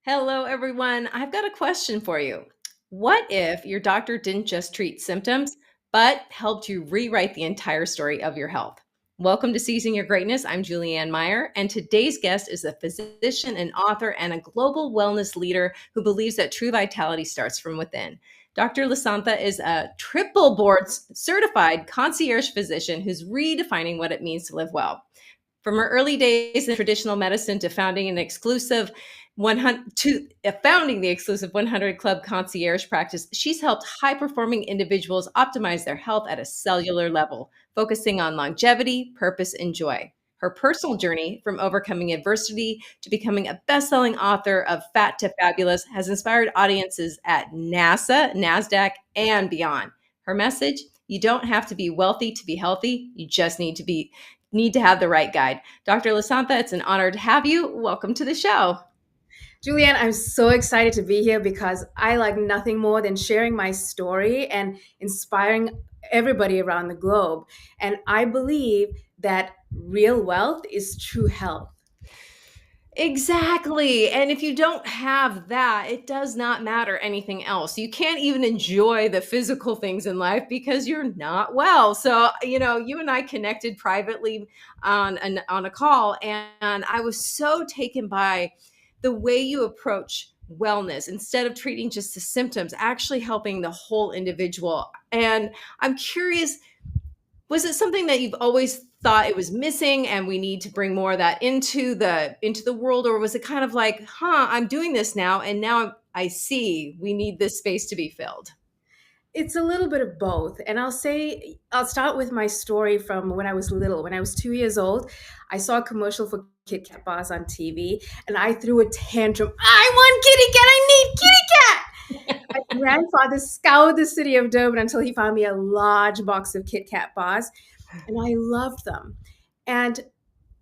Hello, everyone. I've got a question for you. What if your doctor didn't just treat symptoms, but helped you rewrite the entire story of your health? Welcome to Seizing Your Greatness. I'm Julianne Meyer, and today's guest is a physician, an author, and a global wellness leader who believes that true vitality starts from within. Dr. Lasantha is a triple board certified concierge physician who's redefining what it means to live well. From her early days in traditional medicine to founding an exclusive 100 to founding the exclusive 100 Club concierge practice, she's helped high-performing individuals optimize their health at a cellular level, focusing on longevity, purpose, and joy. Her personal journey from overcoming adversity to becoming a best-selling author of Fat to Fabulous has inspired audiences at NASA, NASDAQ, and beyond. Her message: you don't have to be wealthy to be healthy. You just need to have the right guide. Dr. Lasantha, it's an honor to have you. Welcome to the show. Julianne, I'm so excited to be here because I like nothing more than sharing my story and inspiring everybody around the globe. And I believe that real wealth is true health. Exactly. And if you don't have that, it does not matter anything else. You can't even enjoy the physical things in life because you're not well. So, you and I connected privately on a call, and I was so taken by the way you approach wellness instead of treating just the symptoms, actually helping the whole individual. And I'm curious, was it something that you've always thought it was missing and we need to bring more of that into the world, or was it kind of like, I'm doing this now and now I see we need this space to be filled? It's a little bit of both. And I'll start with my story from when I was little. When I was 2 years old, I saw a commercial for Kit Kat bars on TV and I threw a tantrum. I want kitty cat. I need kitty cat. My grandfather scoured the city of Durban until he found me a large box of Kit Kat bars, and I loved them. And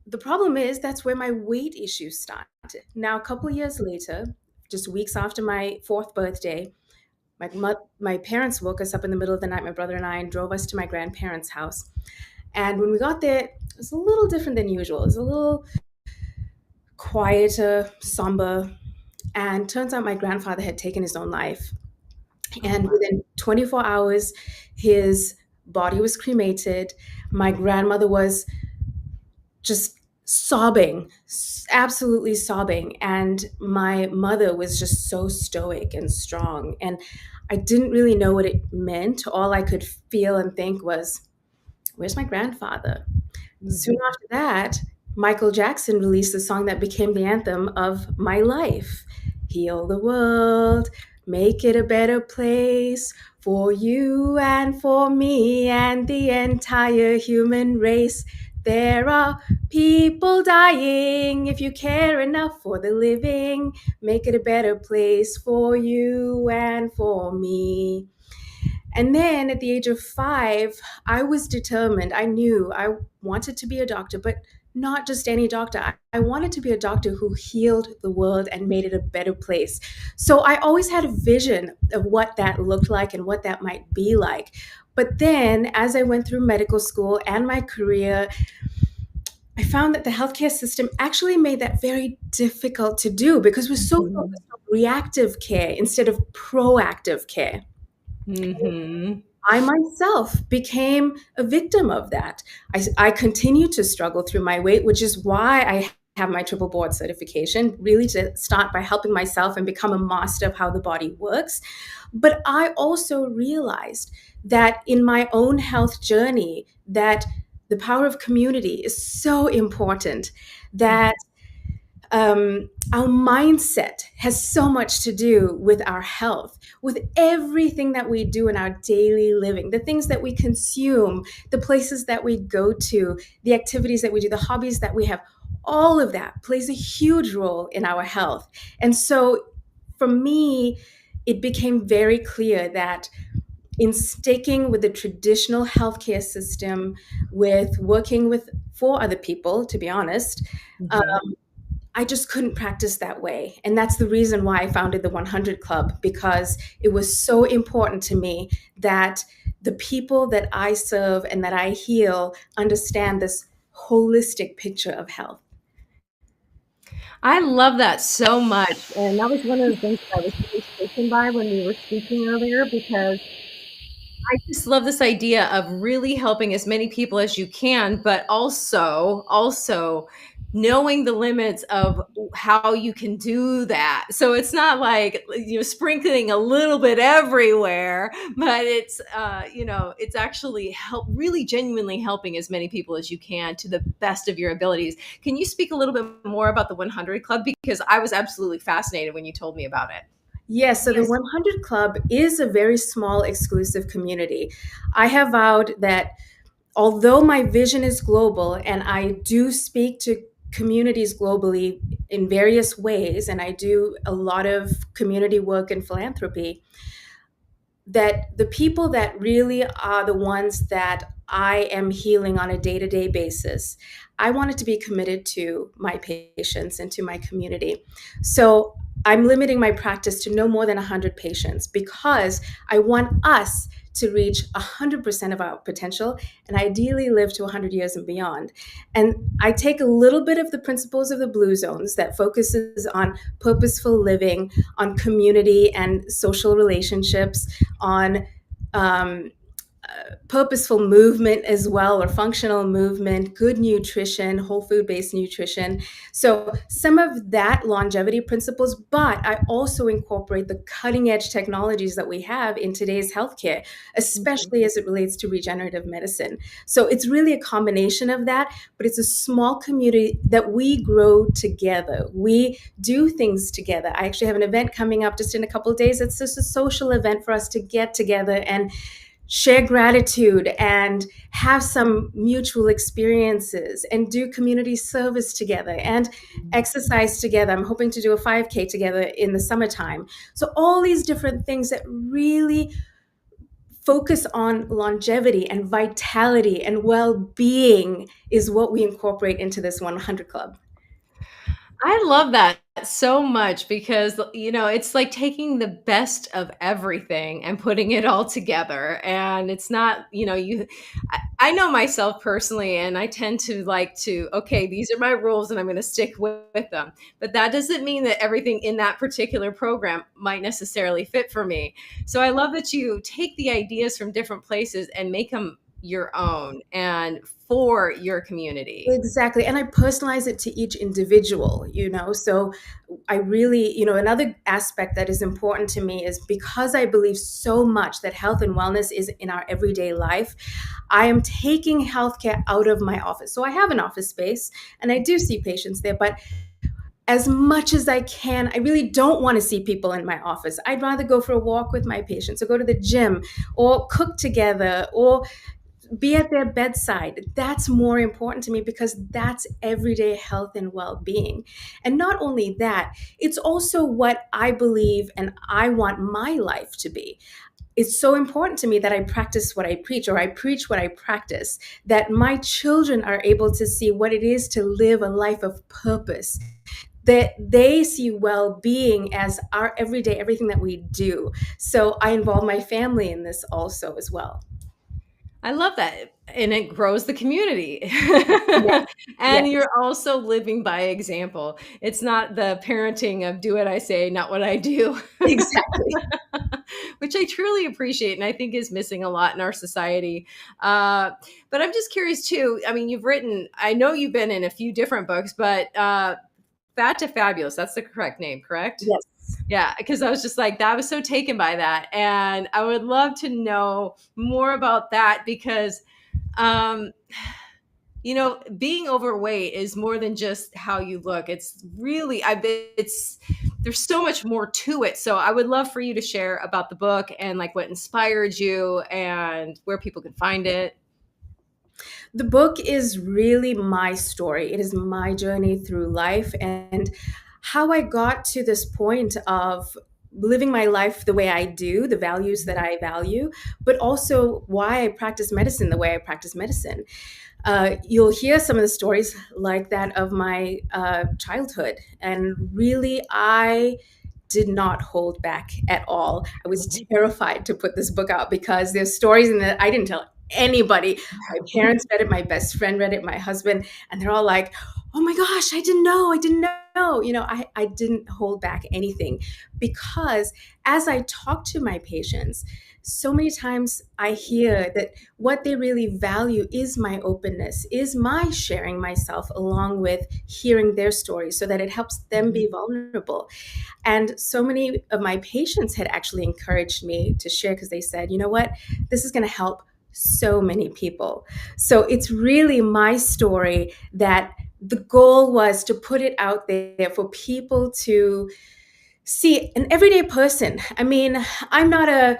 the problem is, that's where my weight issues started. Now, a couple of years later, just weeks after my fourth birthday, my parents woke us up in the middle of the night, my brother and I, and drove us to my grandparents' house. And when we got there, it was a little different than usual. It was a little quieter, somber. And turns out my grandfather had taken his own life. Oh, And wow. within 24 hours, his body was cremated. My grandmother was just sobbing, absolutely sobbing. And my mother was just so stoic and strong. And I didn't really know what it meant. All I could feel and think was, where's my grandfather? Soon Mhm. after that, Michael Jackson released a song that became the anthem of my life. Heal the world, make it a better place for you and for me and the entire human race. There are people dying. If you care enough for the living, make it a better place for you and for me. And then at the age of 5, I was determined. I knew I wanted to be a doctor, but not just any doctor. I wanted to be a doctor who healed the world and made it a better place. So I always had a vision of what that looked like and what that might be like. But then as I went through medical school and my career, I found that the healthcare system actually made that very difficult to do because we're so Mhm. focused on reactive care instead of proactive care. Mhm. I myself became a victim of that. I continue to struggle through my weight, which is why I have my triple board certification, really to start by helping myself and become a master of how the body works. But I also realized that in my own health journey, that the power of community is so important, that our mindset has so much to do with our health, with everything that we do in our daily living, the things that we consume, the places that we go to, the activities that we do, the hobbies that we have. All of that plays a huge role in our health. And so for me, it became very clear that in sticking with the traditional healthcare system, with working with for other people, to be honest, Mhm. I just couldn't practice that way. And that's the reason why I founded the 100 Club, because it was so important to me that the people that I serve and that I heal understand this holistic picture of health. I love that so much. And that was one of the things that I was really taken by when we were speaking earlier, because I just love this idea of really helping as many people as you can, but also knowing the limits of how you can do that. So it's not like sprinkling a little bit everywhere, but it's actually really genuinely helping as many people as you can to the best of your abilities. Can you speak a little bit more about the 100 Club, because I was absolutely fascinated when you told me about it? Yes, so the Yes. 100 Club is a very small, exclusive community. I have vowed that although my vision is global and I do speak to communities globally in various ways, and I do a lot of community work and philanthropy, that the people that really are the ones that I am healing on a day to day basis, I wanted to be committed to my patients and to my community. So I'm limiting my practice to no more than 100 patients because I want us to reach 100% of our potential and ideally live to 100 years and beyond. And I take a little bit of the principles of the Blue Zones that focuses on purposeful living, on community and social relationships, on um, purposeful movement as well, or functional movement, good nutrition, whole food based nutrition. So, some of that longevity principles, but I also incorporate the cutting edge technologies that we have in today's healthcare, especially as it relates to regenerative medicine. So, it's really a combination of that, but it's a small community that we grow together. We do things together. I actually have an event coming up just in a couple of days. It's just a social event for us to get together and share gratitude and have some mutual experiences and do community service together and exercise together. I'm hoping to do a 5K together in the summertime. So, all these different things that really focus on longevity and vitality and well being is what we incorporate into this 100 Club. I love that so much, because it's like taking the best of everything and putting it all together. And it's not, I know myself personally, and I tend to like to, okay, these are my rules and I'm going to stick with them. But that doesn't mean that everything in that particular program might necessarily fit for me. So I love that you take the ideas from different places and make them your own and for your community. Exactly. And I personalize it to each individual. So I really, another aspect that is important to me is because I believe so much that health and wellness is in our everyday life, I am taking healthcare out of my office. So I have an office space and I do see patients there, but as much as I can, I really don't want to see people in my office. I'd rather go for a walk with my patients or go to the gym or cook together or be at their bedside. That's more important to me because that's everyday health and well being. And not only that, it's also what I believe and I want my life to be. It's so important to me that I practice what I preach, or I preach what I practice, that my children are able to see what it is to live a life of purpose, that they see well-being as our everyday, everything that we do. So I involve my family in this also as well. I love that. And it grows the community. Yes, And yes. you're also living by example. It's not the parenting of do what I say, not what I do, Exactly. which I truly appreciate and I think is missing a lot in our society. Uh, but I'm just curious too. I mean, I know you've been in a few different books, but Fat to Fabulous, that's the correct name, correct? Yes. Yeah, because I was just like, that was so taken by that. And I would love to know more about that, because, um, being overweight is more than just how you look. It's really, there's so much more to it. So I would love for you to share about the book and like what inspired you and where people can find it. The book is really my story. It is my journey through life and how I got to this point of living my life the way I do, the values that I value, but also why I practice medicine the way I practice medicine. You'll hear some of the stories like that of my childhood. And really, I did not hold back at all. I was terrified to put this book out because there's stories in that I didn't tell anybody. My parents read it, my best friend read it, my husband, and they're all like, "Oh my gosh, I didn't know. I didn't know." no, I didn't hold back anything, because as I talk to my patients, so many times I hear that what they really value is my openness, is my sharing myself along with hearing their stories, so that it helps them be vulnerable. And so many of my patients had actually encouraged me to share, because they said, you know what, this is going to help so many people. So it's really my story, that the goal was to put it out there for people to see an everyday person. I mean, I'm not a,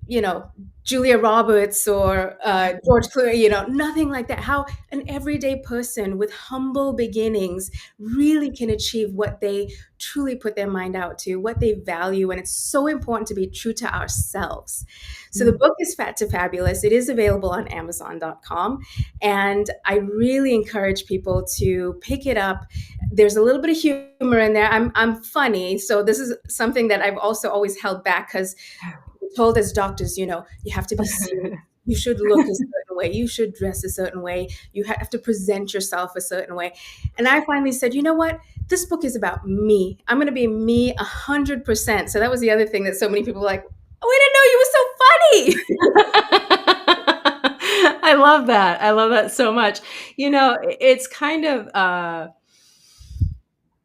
you know, Julia Roberts or George Clooney, nothing like that. How an everyday person with humble beginnings really can achieve what they truly put their mind out to, what they value. And it's so important to be true to ourselves. So the book is Fat to Fabulous. It is available on Amazon.com. And I really encourage people to pick it up. There's a little bit of humor in there. I'm funny. So this is something that I've also always held back, because we're told as doctors, you have to be serious. You should look a certain way. You should dress a certain way. You have to present yourself a certain way. And I finally said, you know what? This book is about me. I'm going to be me 100%. So that was the other thing that so many people were like, oh, I didn't know you were so funny. I love that. I love that so much. It's kind of,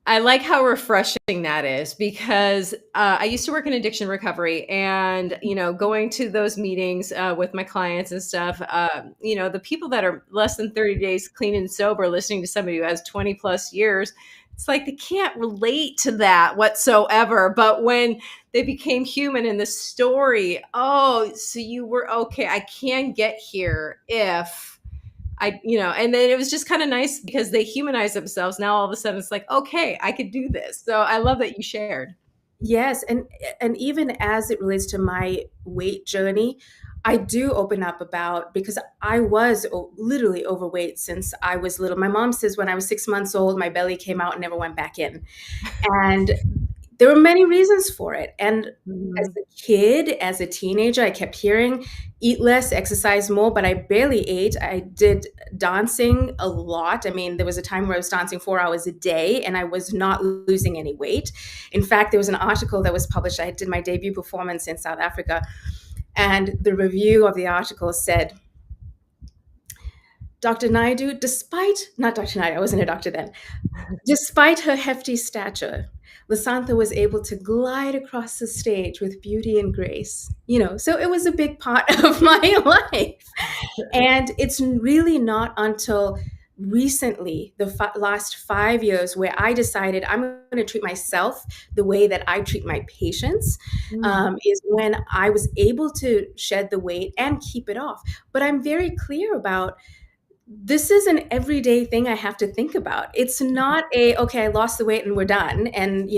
I like how refreshing that is, because I used to work in addiction recovery, and, going to those meetings with my clients and stuff, the people that are less than 30 days clean and sober, listening to somebody who has 20 plus years, it's like they can't relate to that whatsoever. But when they became human in the story, oh, so you were okay. I can get here if and then it was just kind of nice because they humanize themselves. Now all of a sudden it's like, okay, I could do this. So I love that you shared. Yes, and even as it relates to my weight journey, I do open up about, because I was literally overweight since I was little. My mom says when I was 6 months old, my belly came out and never went back in. And there were many reasons for it. And as a kid, as a teenager, I kept hearing, eat less, exercise more, but I barely ate. I did dancing a lot. I mean, there was a time where I was dancing 4 hours a day, and I was not losing any weight. In fact, there was an article that was published. I did my debut performance in South Africa, and the review of the article said, Dr. Naidoo, not Dr. Naidoo, I wasn't a doctor then, despite her hefty stature, Lasantha was able to glide across the stage with beauty and grace. So it was a big part of my life. And it's really not until recently, the last 5 years, where I decided I'm going to treat myself the way that I treat my patients, is when I was able to shed the weight and keep it off. But I'm very clear about, this is an everyday thing I have to think about. It's not okay, I lost the weight and we're done, and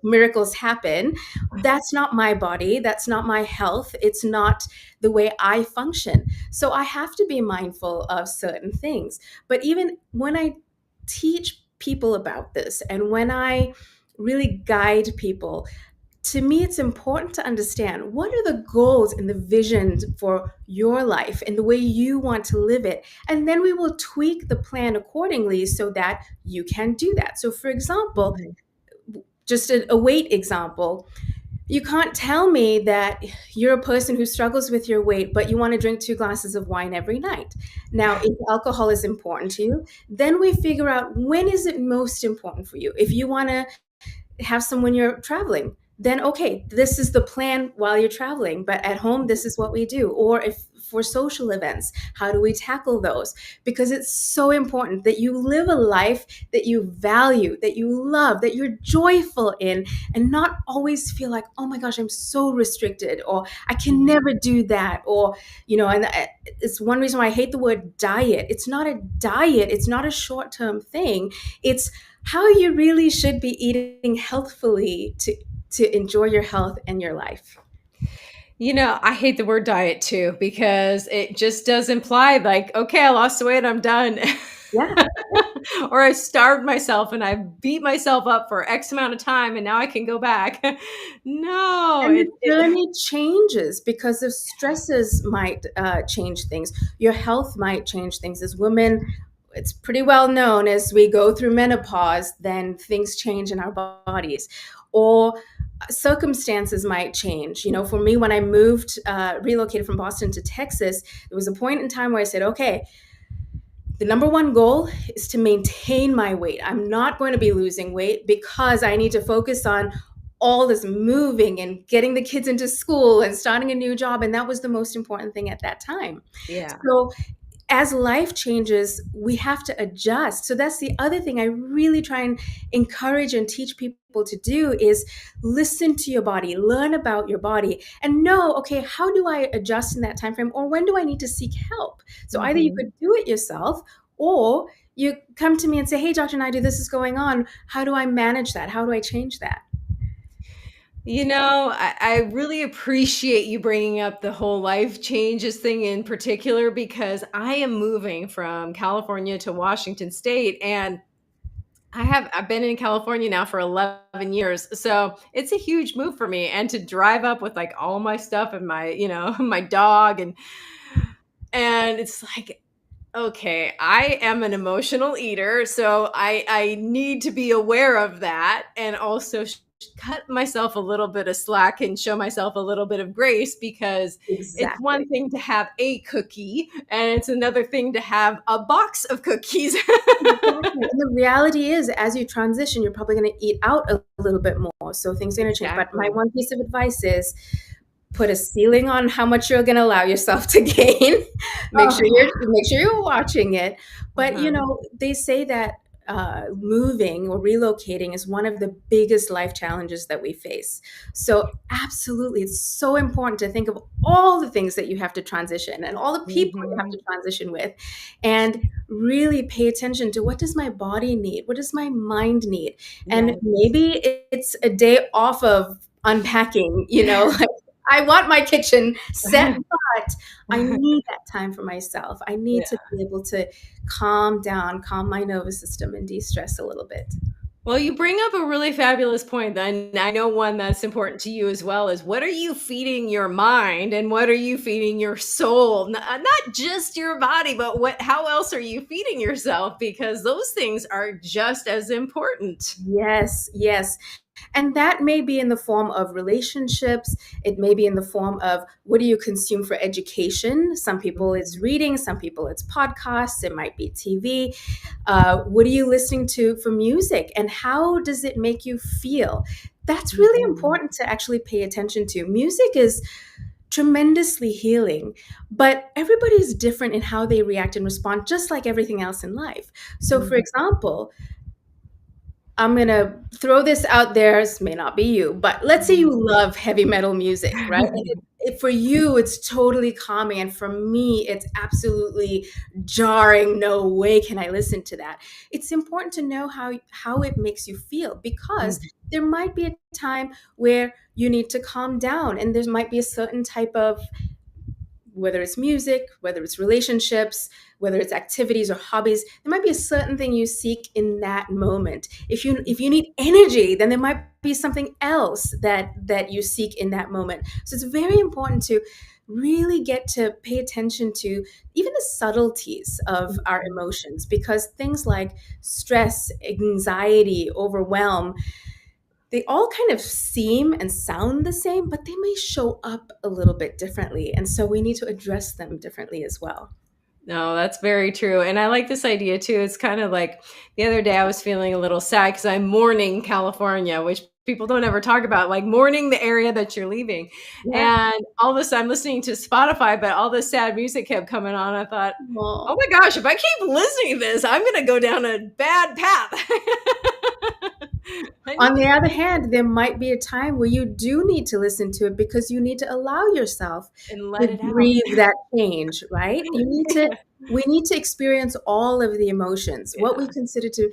miracles happen. That's not my body. That's not my health. It's not the way I function. So I have to be mindful of certain things. But even when I teach people about this, and when I really guide people, to me, it's important to understand, what are the goals and the visions for your life and the way you want to live it. And then we will tweak the plan accordingly so that you can do that. So for example, just a weight example, you can't tell me that you're a person who struggles with your weight, but you want to drink 2 glasses of wine every night. Now, if alcohol is important to you, then we figure out, when is it most important for you? If you want to have some when you're traveling, then okay, this is the plan while you're traveling, but at home, this is what we do. Or if for social events, how do we tackle those? Because it's so important that you live a life that you value, that you love, that you're joyful in, and not always feel like, oh my gosh, I'm so restricted, or I can never do that. Or, and it's one reason why I hate the word diet. It's not a diet. It's not a short-term thing. It's how you really should be eating healthfully to enjoy your health and your life. I hate the word diet too, because it just does imply like, okay, I lost the weight, I'm done. Yeah. Or I starved myself and I beat myself up for X amount of time and now I can go back. No. And the journey changes because of stresses might change things. Your health might change things. As women, it's pretty well known, as we go through menopause, then things change in our bodies, or circumstances might change. For me, when I relocated from Boston to Texas, there was a point in time where I said, okay, the number one goal is to maintain my weight. I'm not going to be losing weight because I need to focus on all this moving and getting the kids into school and starting a new job. And that was the most important thing at that time. Yeah. So as life changes, we have to adjust. So that's the other thing I really try and encourage and teach people to do, is listen to your body, learn about your body, and know, okay, how do I adjust in that time frame, or when do I need to seek help? So either you Mhm. could do it yourself, or you come to me and say, hey, Dr. Naidu, this is going on. How do I manage that? How do I change that? I really appreciate you bringing up the whole life changes thing in particular, because I am moving from California to Washington State, and I've been in California now for 11 years. So it's a huge move for me, and to drive up with like all my stuff and my, my dog, and it's like, okay, I am an emotional eater, so I need to be aware of that, and also cut myself a little bit of slack and show myself a little bit of grace, because it's one Exactly. thing to have a cookie and it's another thing to have a box of cookies. Exactly. And the reality is, as you transition, you're probably going to eat out a little bit more. So things are going to change. But my Exactly. one piece of advice is, put a ceiling on how much you're going to allow yourself to gain. make Oh sure you're yeah. make sure you're watching it. But Uh-huh. they say that moving or relocating is one of the biggest life challenges that we face. So absolutely, it's so important to think of all the things that you have to transition and all the people you have to Mhm. transition with, and really pay attention to, what does my body need? What does my mind need? And Yes. maybe it's a day off of unpacking, I want my kitchen set, but I need that time for myself. I need to Yeah. be able to calm down, calm my nervous system, and de-stress a little bit. Well, you bring up a really fabulous point. Then I know one that's important to you as well is, what are you feeding your mind and what are you feeding your soul? Not just your body, but how else are you feeding yourself? Because those things are just as important. Yes, yes. And that may be in the form of relationships. It may be in the form of, what do you consume for education? Some people it's reading, some people it's podcasts, it might be TV. What are you listening to for music? And how does it make you feel? That's really Mhm. important to actually pay attention to. Music is tremendously healing, but everybody's different in how they react and respond, just like everything else in life. So, for Mhm. example, I'm gonna throw this out there. This may not be you, but let's say you love heavy metal music, right? And for you, it's totally calming, and for me, it's absolutely jarring. No way can I listen to that. It's important to know how it makes you feel, because Mhm. there might be a time where you need to calm down, and there might be a certain type of, whether it's music, whether it's relationships, whether it's activities or hobbies, there might be a certain thing you seek in that moment. If you need energy, then there might be something else that you seek in that moment. So it's very important to really get to pay attention to even the subtleties of our Mhm. emotions, because things like stress, anxiety, overwhelm, they all kind of seem and sound the same, but they may show up a little bit differently. And so we need to address them differently as well. No, that's very true. And I like this idea too. It's kind of like the other day I was feeling a little sad because I'm mourning California, which people don't ever talk about, like mourning the area that you're leaving. Yeah. And all of a sudden I'm listening to Spotify, but all this sad music kept coming on. I thought, oh Well, my gosh, if I keep listening to this, I'm going to go down a bad path. I need on to the other hand, there might be a time where you do need to listen to it, because you need to allow yourself and to let it out. breathe that change, right? We need to experience all of the emotions. What we Yeah. consider to,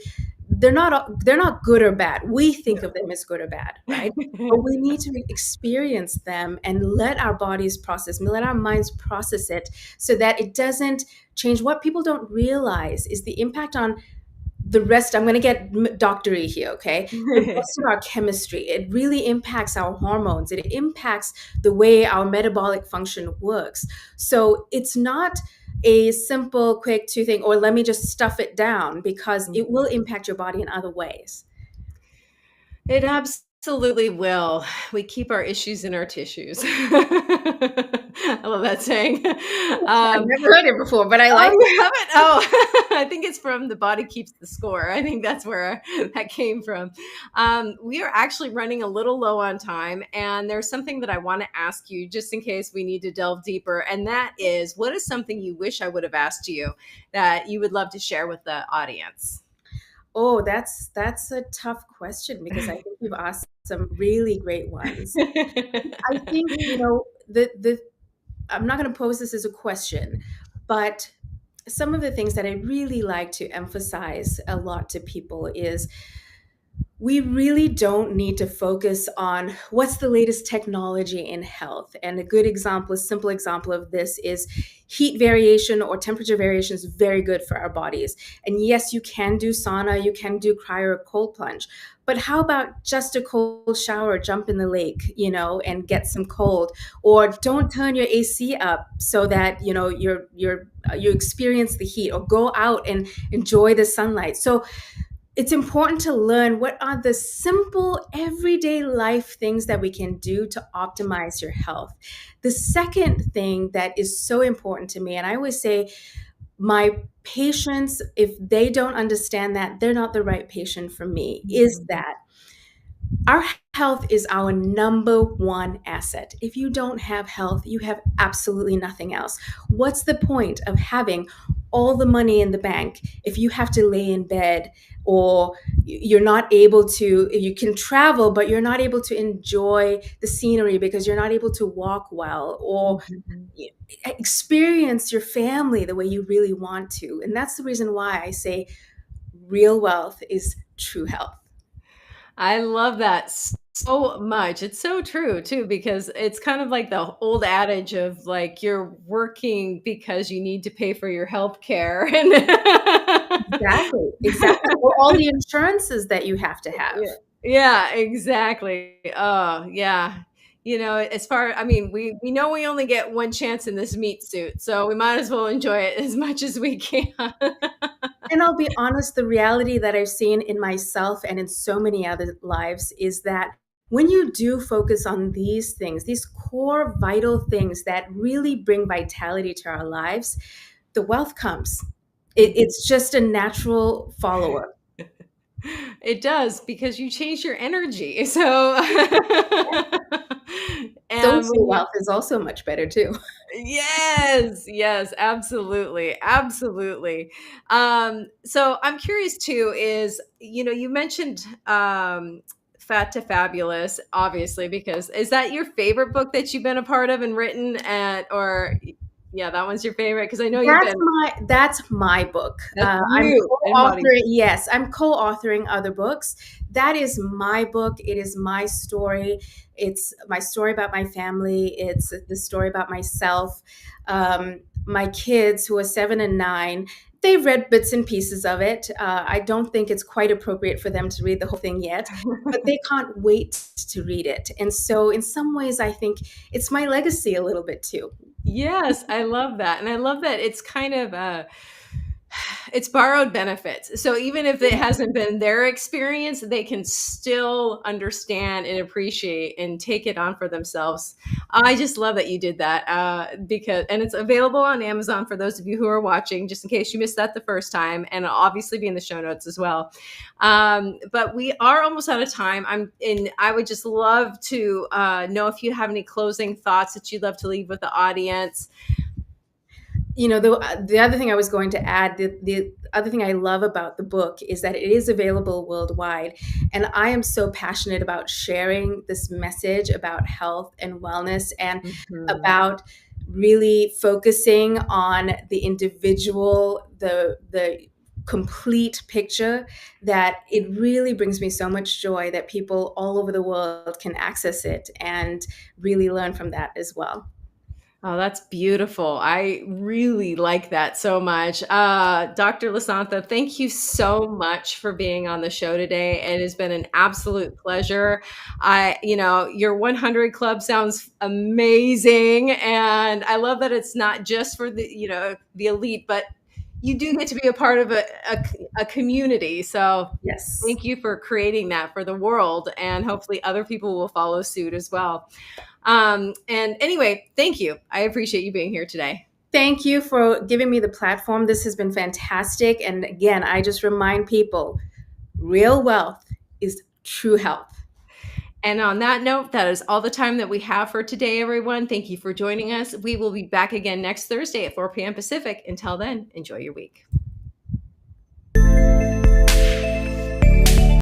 they're not good or bad. We think of them as good or bad, right? But we need to experience them and let our bodies process, let our minds process it, so that it doesn't change. What people don't realize is the impact on the rest. I'm going to get doctory here, okay? The rest of our chemistry. It really impacts our hormones. It impacts the way our metabolic function works. So it's not a simple, quick two thing, or let me just stuff it down, because it will Mhm. impact your body in other ways. It absolutely will. We keep our issues in our tissues. I love that saying. I've never heard it before, but I like Oh, it. you haven't? Oh, I think it's from The Body Keeps the Score. I think that's where that came from. We are actually running a little low on time, and there's something that I want to ask you just in case we need to delve deeper. And that is, what is something you wish I would have asked you that you would love to share with the audience? Oh, that's a tough question, because I think you've asked some really great ones. I think, the I'm not going to pose this as a question, but some of the things that I really like to emphasize a lot to people is, we really don't need to focus on what's the latest technology in health. And a good example, a simple example of this is heat variation or temperature variation is very good for our bodies. And yes, you can do sauna, you can do cryo or cold plunge. But how about just a cold shower, jump in the lake, and get some cold, or don't turn your AC up so that, you experience the heat, or go out and enjoy the sunlight. So it's important to learn what are the simple everyday life things that we can do to optimize your health. The second thing that is so important to me, and I always say, my patients, if they don't understand that, they're not the right patient for me, is Mhm. that our health is our number one asset. If you don't have health, you have absolutely nothing else. What's the point of having all the money in the bank if you have to lay in bed, or you're not able to, you can travel, but you're not able to enjoy the scenery because you're not able to walk well, or Mhm. experience your family the way you really want to? And that's the reason why I say real wealth is true health. I love that so much. It's so true too, because it's kind of like the old adage of like you're working because you need to pay for your health care. And Exactly, exactly. Or all the insurances that you have to have. yeah, yeah, exactly. Oh, yeah. As far, I mean, we know we only get one chance in this meat suit, so we might as well enjoy it as much as we can. And I'll be honest, the reality that I've seen in myself and in so many other lives is that when you do focus on these things, these core vital things that really bring vitality to our lives, the wealth comes. It's just a natural follower. It does because you change your energy. So, and Social when you, wealth is also much better too. yes, yes, absolutely, absolutely. So I'm curious too. You mentioned Fat to Fabulous, obviously, because is that your favorite book that you've been a part of and written at, or yeah, that one's your favorite because I know you've been. That's my book. That's I'm you embodied. co-authoring. Yes, I'm co-authoring other books. That is my book. It is my story. It's my story about my family. It's the story about myself. My kids, who are 7 and 9, they've read bits and pieces of it. I don't think it's quite appropriate for them to read the whole thing yet, but they can't wait to read it. And so, in some ways, I think it's my legacy a little bit too. Yes, I love that, and I love that it's kind of, it's borrowed benefits. So even if it hasn't been their experience, they can still understand and appreciate and take it on for themselves. I just love that you did that, because and it's available on Amazon for those of you who are watching, just in case you missed that the first time, and it'll obviously be in the show notes as well. But we are almost out of time. I would just love to know if you have any closing thoughts that you'd love to leave with the audience. The other thing I was going to add, the other thing I love about the book is that it is available worldwide. And I am so passionate about sharing this message about health and wellness, and Mhm. about really focusing on the individual, the complete picture, that it really brings me so much joy that people all over the world can access it and really learn from that as well. Oh, that's beautiful. I really like that so much. Dr. Lasantha, thank you so much for being on the show today. It has been an absolute pleasure. Your 100 Club sounds amazing. And I love that it's not just for the elite, but you do get to be a part of a community. So Yes. thank you for creating that for the world. And hopefully other people will follow suit as well. And anyway, thank you. I appreciate you being here today. Thank you for giving me the platform. This has been fantastic. And again, I just remind people, real wealth is true health. And on that note, that is all the time that we have for today, everyone. Thank you for joining us. We will be back again next Thursday at 4 p.m. Pacific. Until then, enjoy your week.